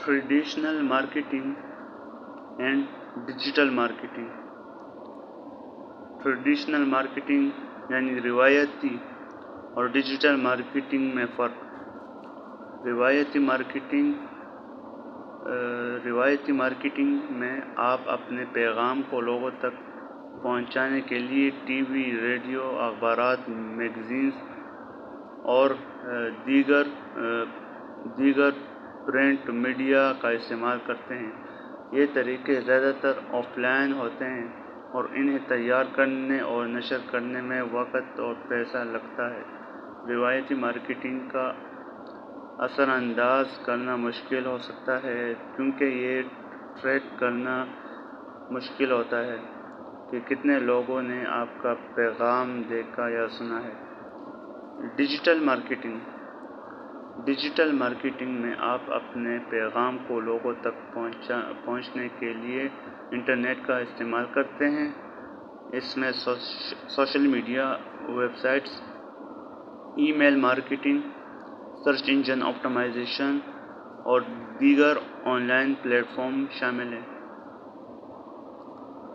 Traditional marketing and digital marketing. Traditional marketing यानी रिवायती और डिजिटल मार्केटिंग में फ़र्क। रिवायती मार्केटिंग में आप अपने पैगाम को लोगों तक पहुंचाने के लिए टीवी, रेडियो, अखबारात, मैगज़ीन्स और दीगर प्रिंट मीडिया का इस्तेमाल करते हैं। ये तरीके ज़्यादातर ऑफ़लाइन होते हैं और इन्हें तैयार करने और नशर करने में वक़्त और पैसा लगता है। रिवायती मार्केटिंग का असरअंदाज करना मुश्किल हो सकता है क्योंकि ये ट्रैक करना मुश्किल होता है कि कितने लोगों ने आपका पैगाम देखा या सुना है। डिजिटल मार्केटिंग में आप अपने पैगाम को लोगों तक पहुंचने के लिए इंटरनेट का इस्तेमाल करते हैं। इसमें social media, websites, email marketing, search engine optimisation और दीगर ऑनलाइन प्लेटफॉर्म शामिल हैं।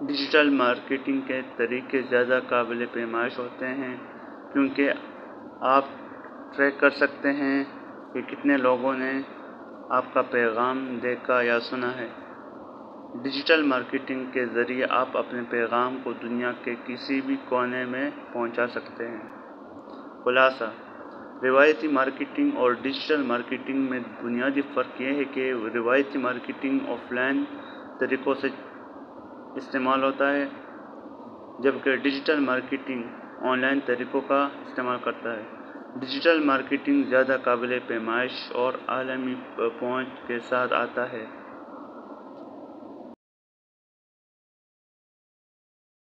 डिजिटल मार्केटिंग के तरीके ज़्यादा काबिल पैमाइश होते हैं क्योंकि आप ट्रैक कर सकते हैं कि कितने लोगों ने आपका पैगाम देखा या सुना है। डिजिटल मार्केटिंग के ज़रिए आप अपने पैगाम को दुनिया के किसी भी कोने में पहुंचा सकते हैं। खुलासा: रिवायती मार्केटिंग और डिजिटल मार्केटिंग में बुनियादी फ़र्क यह है कि रिवायती मार्केटिंग ऑफ़लाइन तरीक़ों से इस्तेमाल होता है जबकि डिजिटल मार्केटिंग ऑनलाइन तरीक़ों का इस्तेमाल करता है। डिजिटल मार्केटिंग ज़्यादा काबिल पैमाइश और आलमी पहुंच के साथ आता है